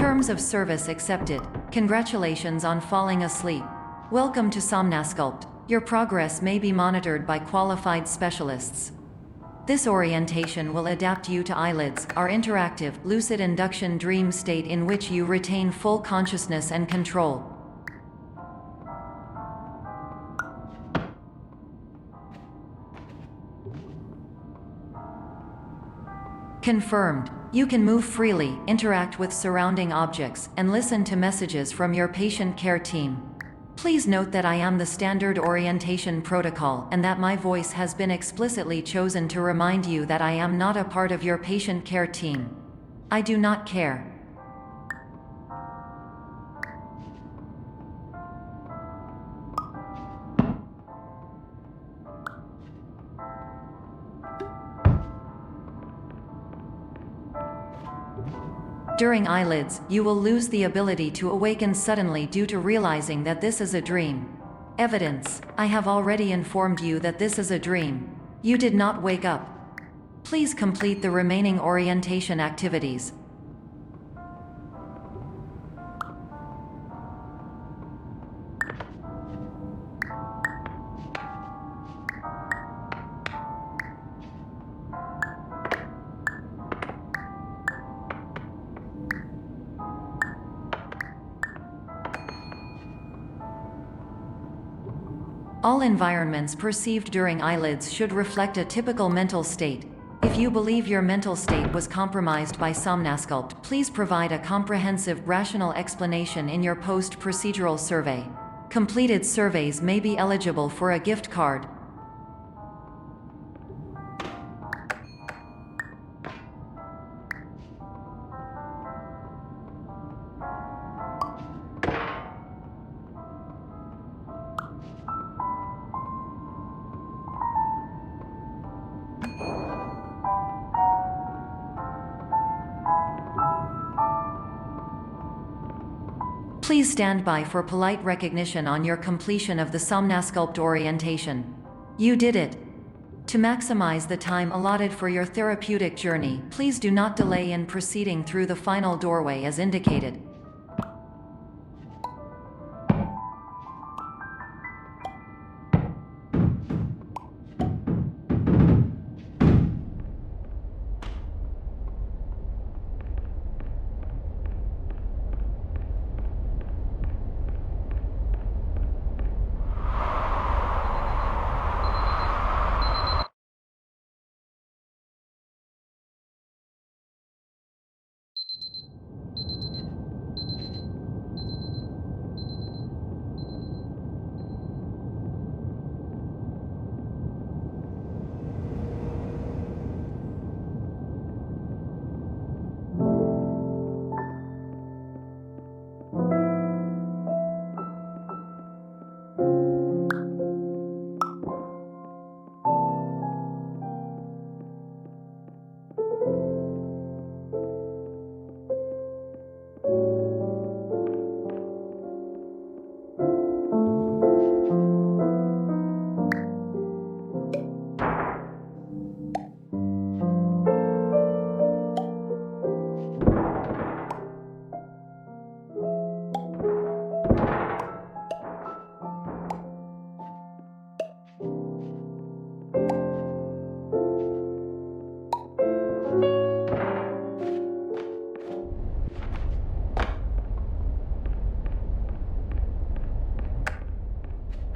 Terms of service accepted. Congratulations on falling asleep. Welcome to Somnasculpt. Your progress may be monitored by qualified specialists. This orientation will adapt you to eyelids, our interactive, lucid induction dream state in which you retain full consciousness and control. Confirmed. You can move freely, interact with surrounding objects, and listen to messages from your patient care team. Please note that I am the standard orientation protocol and that my voice has been explicitly chosen to remind you that I am not a part of your patient care team. I do not care. During eyelids, you will lose the ability to awaken suddenly due to realizing that this is a dream. Evidence: I have already informed you that this is a dream. You did not wake up. Please complete the remaining orientation activities. All environments perceived during eyelids should reflect a typical mental state. If you believe your mental state was compromised by Somnasculpt, please provide a comprehensive, rational explanation in your post-procedural survey. Completed surveys may be eligible for a gift card. Please stand by for polite recognition on your completion of the Somnasculpt orientation. You did it! To maximize the time allotted for your therapeutic journey, please do not delay in proceeding through the final doorway as indicated.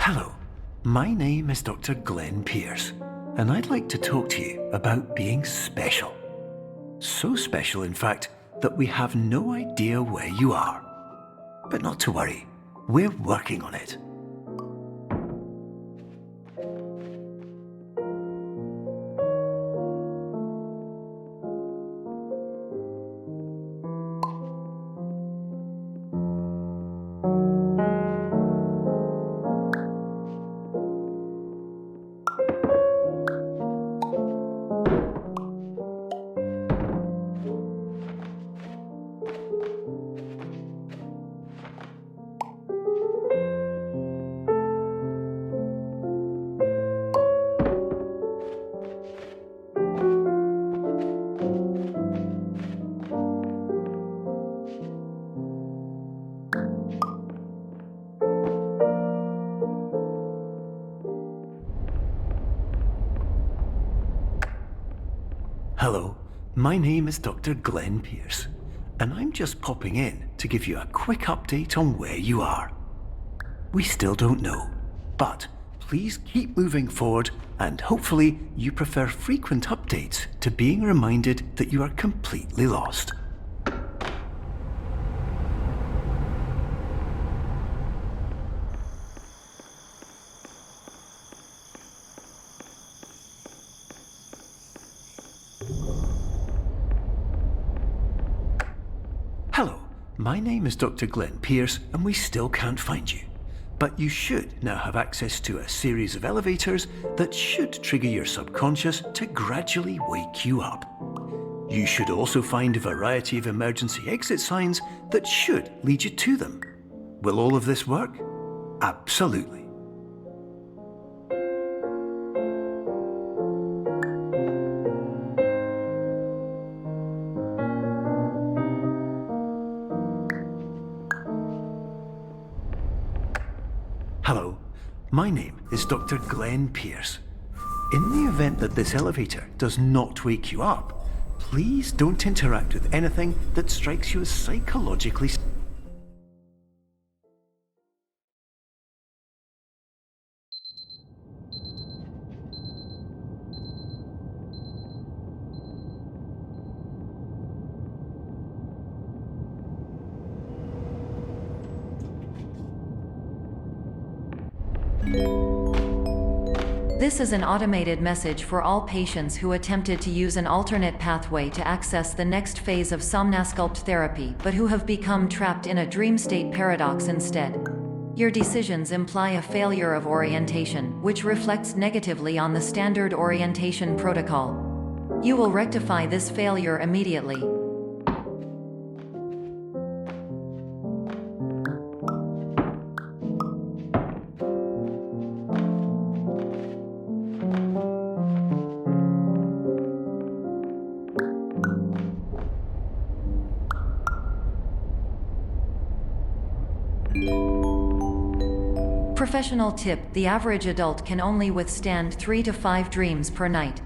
Hello, my name is Dr. Glenn Pierce, and I'd like to talk to you about being special. So special, in fact, that we have no idea where you are. But not to worry, we're working on it. Hello, my name is Dr. Glenn Pierce, and I'm just popping in to give you a quick update on where you are. We still don't know, but please keep moving forward, and hopefully you prefer frequent updates to being reminded that you are completely lost. Hello, my name is Dr. Glenn Pierce, and we still can't find you. But you should now have access to a series of elevators that should trigger your subconscious to gradually wake you up. You should also find a variety of emergency exit signs that should lead you to them. Will all of this work? Absolutely. Hello, my name is Dr. Glenn Pierce. In the event that this elevator does not wake you up, please don't interact with anything that strikes you as psychologically. This is an automated message for all patients who attempted to use an alternate pathway to access the next phase of Somnasculpt therapy but who have become trapped in a dream state paradox instead. Your decisions imply a failure of orientation, which reflects negatively on the standard orientation protocol. You will rectify this failure immediately. Professional tip: the average adult can only withstand 3 to 5 dreams per night.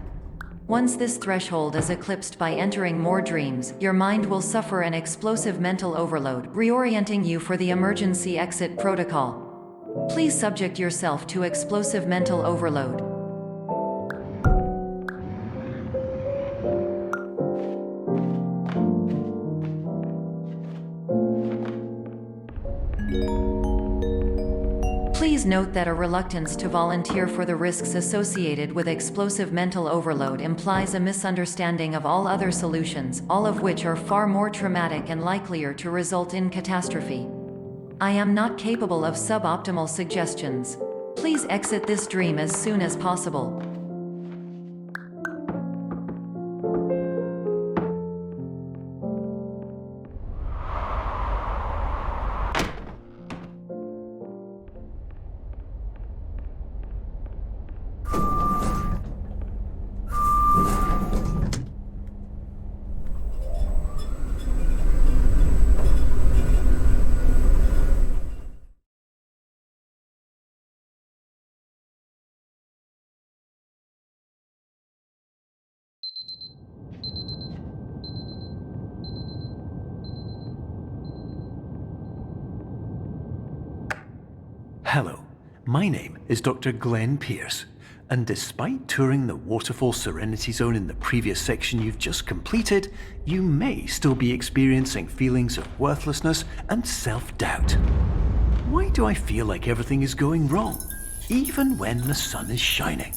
Once this threshold is eclipsed by entering more dreams, your mind will suffer an explosive mental overload, reorienting you for the emergency exit protocol. Please subject yourself to explosive mental overload. Please note that a reluctance to volunteer for the risks associated with explosive mental overload implies a misunderstanding of all other solutions, all of which are far more traumatic and likelier to result in catastrophe. I am not capable of suboptimal suggestions. Please exit this dream as soon as possible. Hello, my name is Dr. Glenn Pierce, and despite touring the Waterfall Serenity Zone in the previous section you've just completed, you may still be experiencing feelings of worthlessness and self-doubt. Why do I feel like everything is going wrong, even when the sun is shining?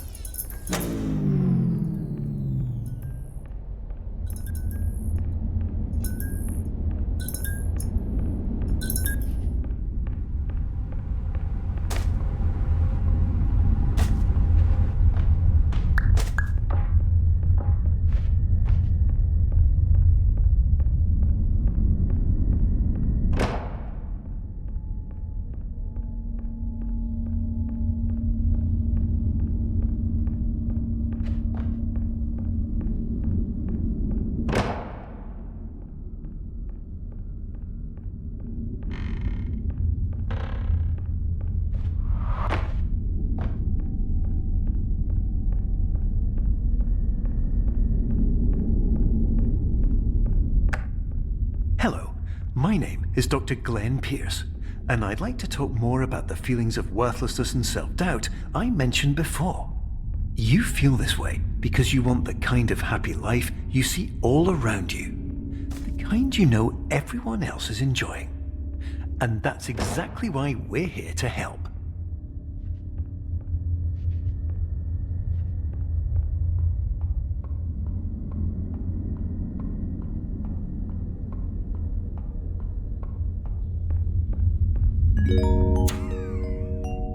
My name is Dr. Glenn Pierce, and I'd like to talk more about the feelings of worthlessness and self-doubt I mentioned before. You feel this way because you want the kind of happy life you see all around you, the kind you know everyone else is enjoying. And that's exactly why we're here to help.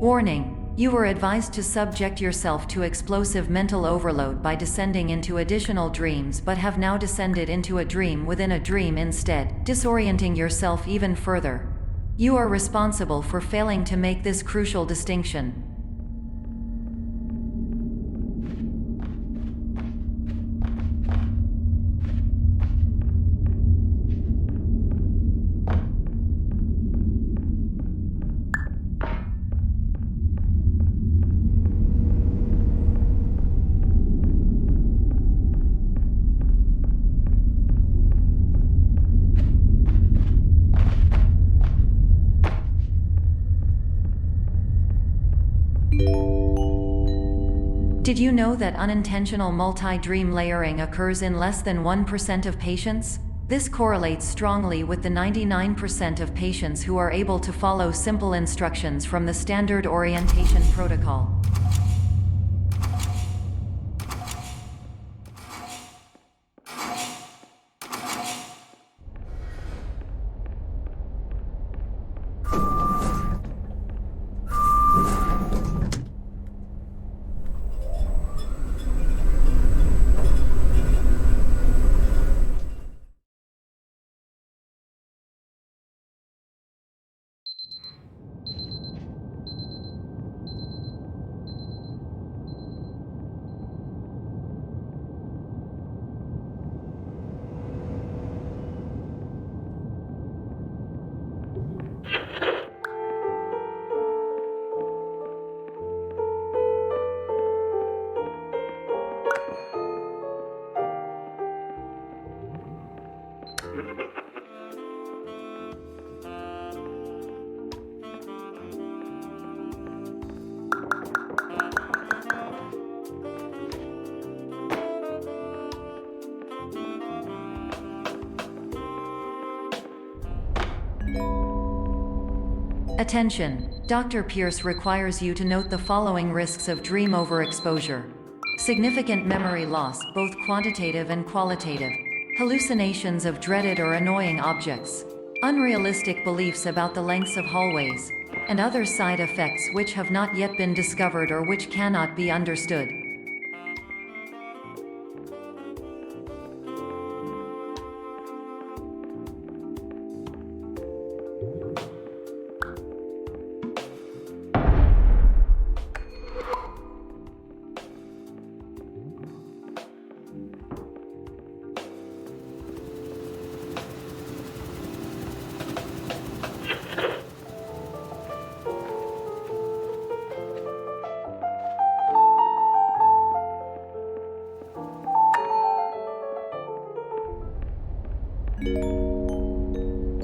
Warning. You were advised to subject yourself to explosive mental overload by descending into additional dreams, but have now descended into a dream within a dream instead, disorienting yourself even further. You are responsible for failing to make this crucial distinction. Did you know that unintentional multi-dream layering occurs in less than 1% of patients? This correlates strongly with the 99% of patients who are able to follow simple instructions from the standard orientation protocol. Attention! Dr. Pierce requires you to note the following risks of dream overexposure. Significant memory loss, both quantitative and qualitative. Hallucinations of dreaded or annoying objects. Unrealistic beliefs about the lengths of hallways. And other side effects which have not yet been discovered or which cannot be understood.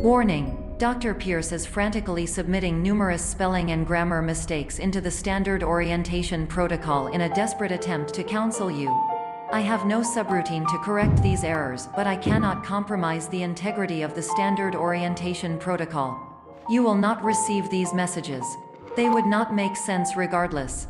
Warning! Dr. Pierce is frantically submitting numerous spelling and grammar mistakes into the standard orientation protocol in a desperate attempt to counsel you. I have no subroutine to correct these errors, but I cannot compromise the integrity of the standard orientation protocol. You will not receive these messages. They would not make sense regardless.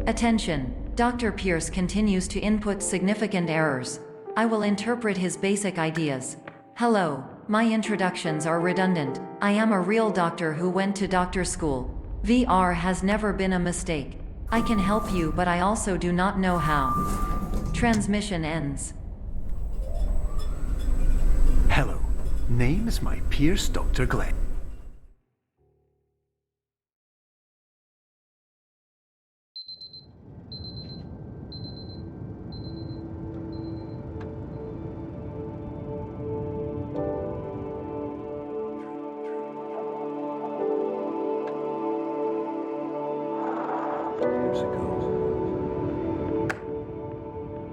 Attention! Dr. Pierce continues to input significant errors. I will interpret his basic ideas. Hello, my introductions are redundant. I am a real doctor who went to doctor school. VR has never been a mistake. I can help you, but I also do not know how. Transmission ends. Hello, name is my Pierce Dr. Glenn.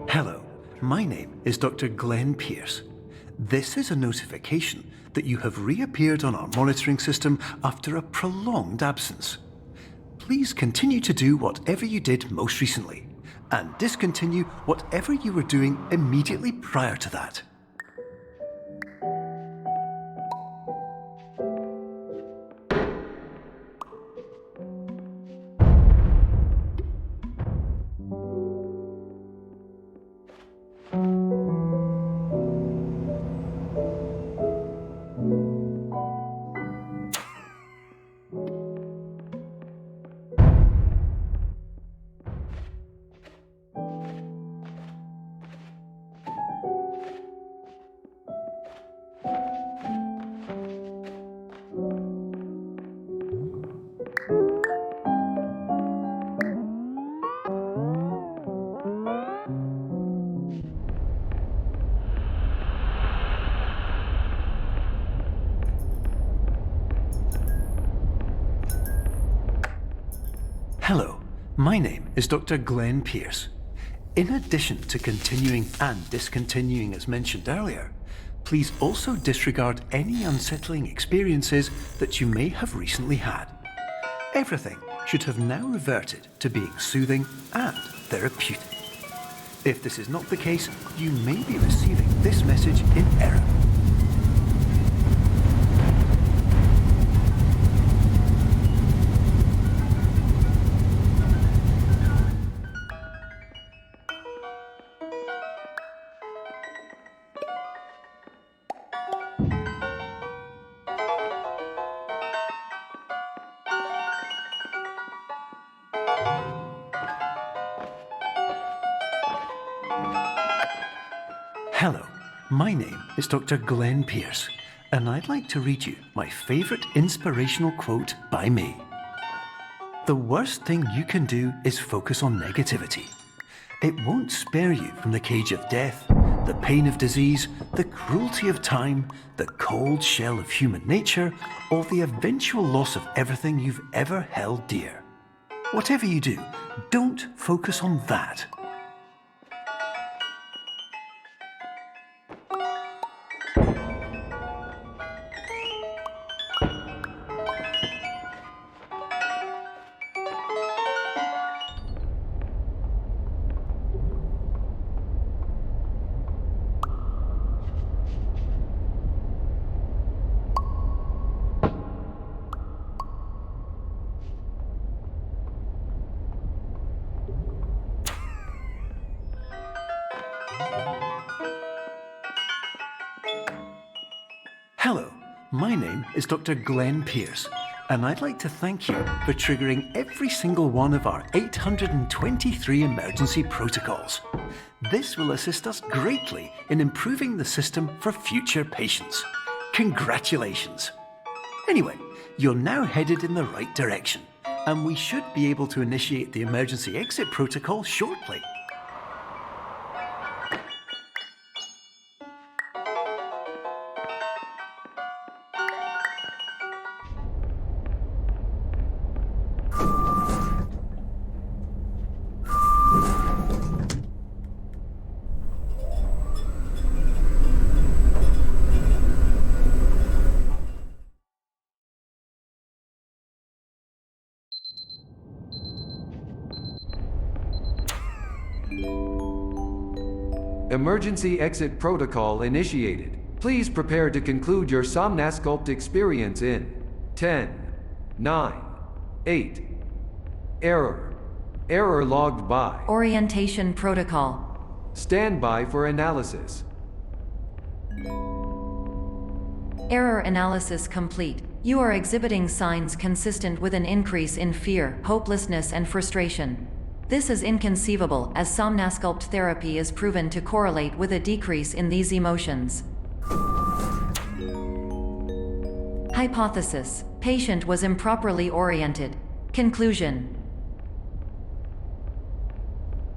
Hello, my name is Dr. Glenn Pierce. This is a notification that you have reappeared on our monitoring system after a prolonged absence. Please continue to do whatever you did most recently, and discontinue whatever you were doing immediately prior to that. Hello, my name is Dr. Glenn Pierce. In addition to continuing and discontinuing as mentioned earlier, please also disregard any unsettling experiences that you may have recently had. Everything should have now reverted to being soothing and therapeutic. If this is not the case, you may be receiving this message in error. Hello, my name is Dr. Glenn Pierce, and I'd like to read you my favourite inspirational quote by me. The worst thing you can do is focus on negativity. It won't spare you from the cage of death, the pain of disease, the cruelty of time, the cold shell of human nature, or the eventual loss of everything you've ever held dear. Whatever you do, don't focus on that. Hello, my name is Dr. Glenn Pierce, and I'd like to thank you for triggering every single one of our 823 emergency protocols. This will assist us greatly in improving the system for future patients. Congratulations! Anyway, you're now headed in the right direction, and we should be able to initiate the emergency exit protocol shortly. Emergency exit protocol initiated. Please prepare to conclude your Somnasculpt experience in 10, 9, 8. Error. Error logged by. Orientation protocol. Stand by for analysis. Error analysis complete. You are exhibiting signs consistent with an increase in fear, hopelessness, and frustration. This is inconceivable, as Somnasculpt therapy is proven to correlate with a decrease in these emotions. Hypothesis: patient was improperly oriented. Conclusion: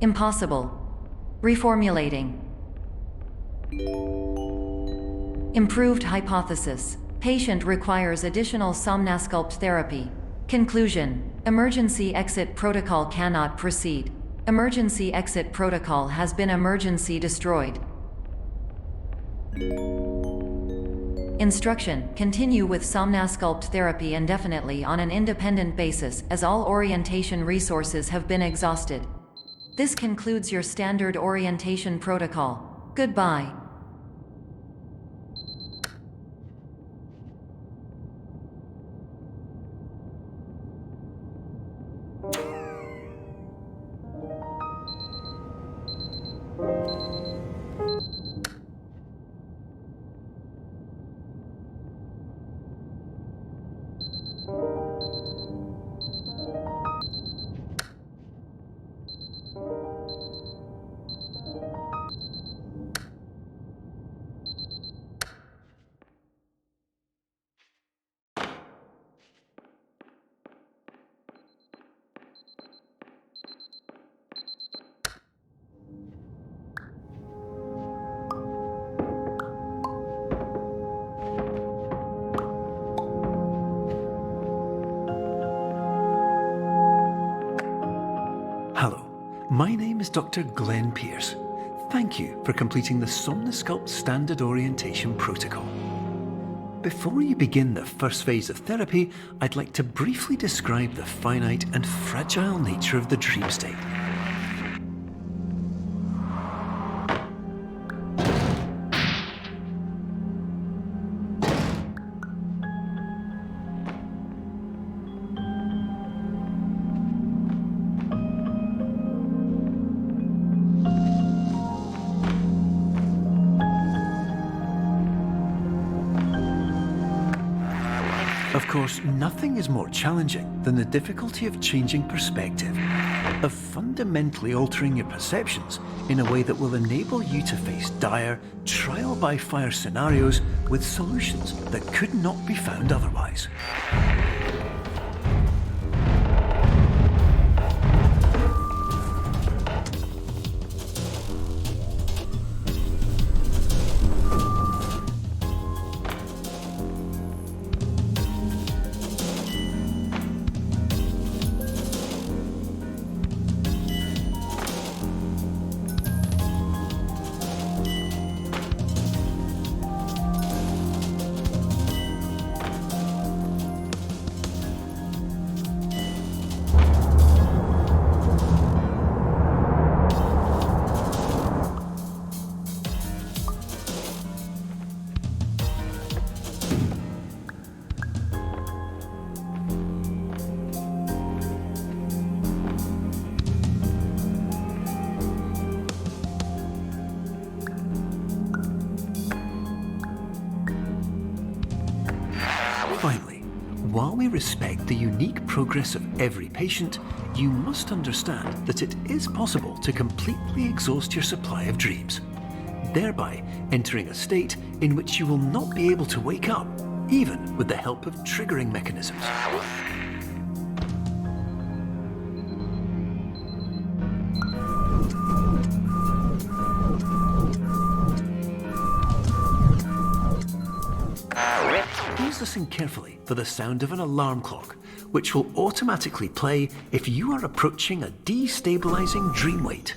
impossible. Reformulating. Improved hypothesis: patient requires additional Somnasculpt therapy. Conclusion: emergency exit protocol cannot proceed. Emergency exit protocol has been emergency destroyed. Instruction: continue with Somnasculpt therapy indefinitely on an independent basis, as all orientation resources have been exhausted. This concludes your standard orientation protocol. Goodbye. Hello, my name is Dr. Glenn Pierce. Thank you for completing the Somnasculpt Standard Orientation Protocol. Before you begin the first phase of therapy, I'd like to briefly describe the finite and fragile nature of the dream state. Of course, nothing is more challenging than the difficulty of changing perspective, of fundamentally altering your perceptions in a way that will enable you to face dire, trial-by-fire scenarios with solutions that could not be found otherwise. Finally, while we respect the unique progress of every patient, you must understand that it is possible to completely exhaust your supply of dreams, thereby entering a state in which you will not be able to wake up, even with the help of triggering mechanisms. Please listen carefully for the sound of an alarm clock, which will automatically play if you are approaching a destabilizing dream weight.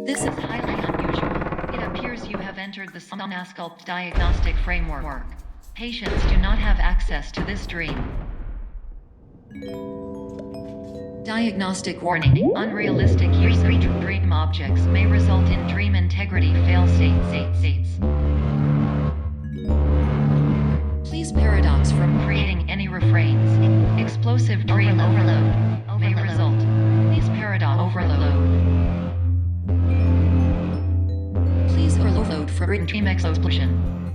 This is highly unusual. It appears you have entered the Somnasculpt diagnostic framework. Patients do not have access to this dream. Diagnostic warning. Unrealistic use of dream objects may result in dream integrity fail-states. Please paradox from creating any refrains. Explosive dream overload may result. Please paradox overload. Please overload for dream explosion.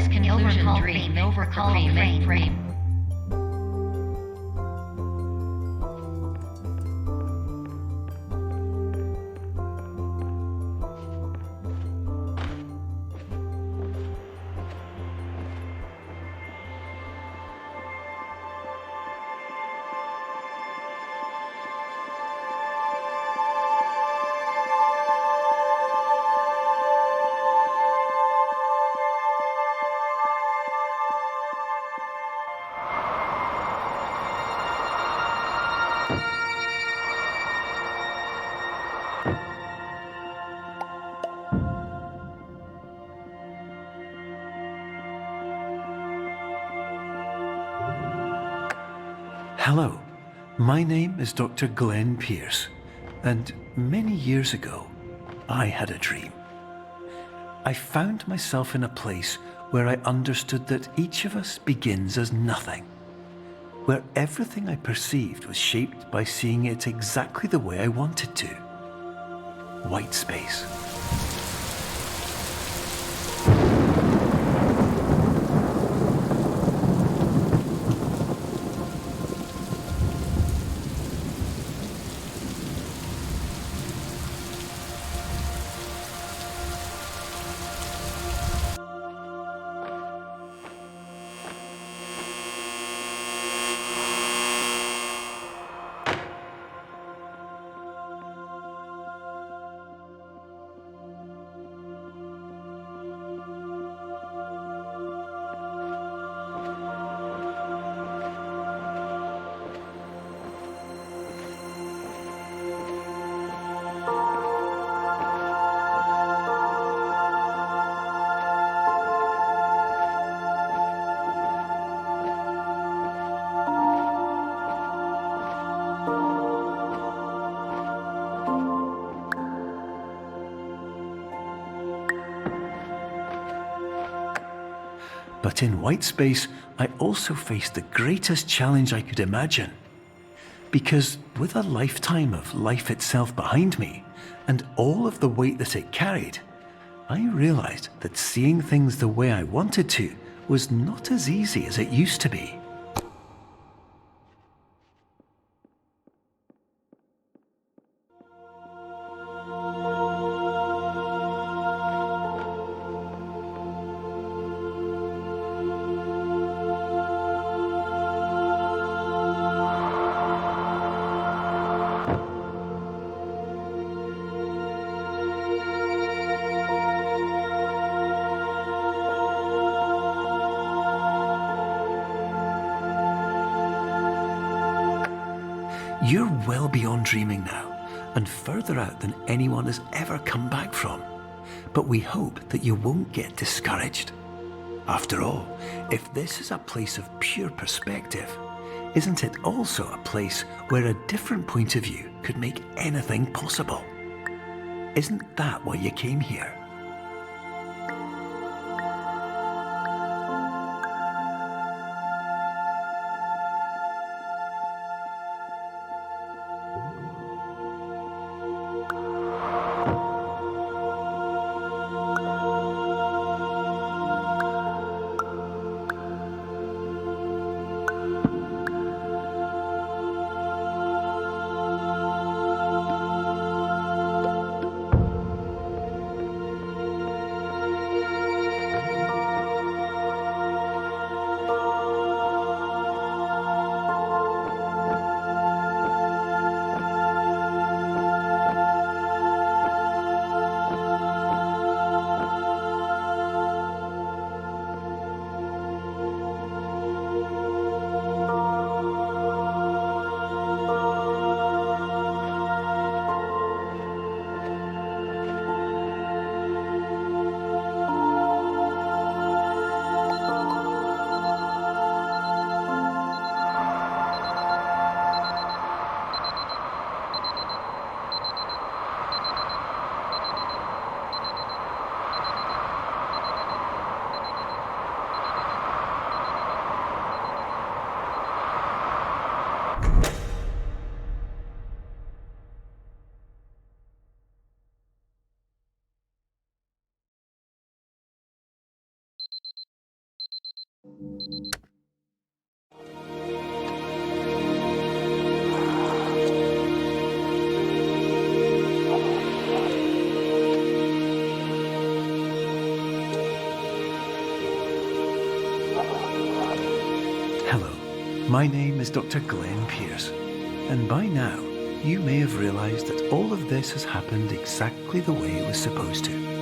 Conclusion dream overcall frame. Hello, my name is Dr. Glenn Pierce, and many years ago, I had a dream. I found myself in a place where I understood that each of us begins as nothing, where everything I perceived was shaped by seeing it exactly the way I wanted to. White space. But in white space, I also faced the greatest challenge I could imagine. Because with a lifetime of life itself behind me, and all of the weight that it carried, I realized that seeing things the way I wanted to was not as easy as it used to be. You're well beyond dreaming now, and further out than anyone has ever come back from. But we hope that you won't get discouraged. After all, if this is a place of pure perspective, isn't it also a place where a different point of view could make anything possible? Isn't that why you came here? Hello, my name is Dr. Glenn Pierce, and by now you may have realized that all of this has happened exactly the way it was supposed to.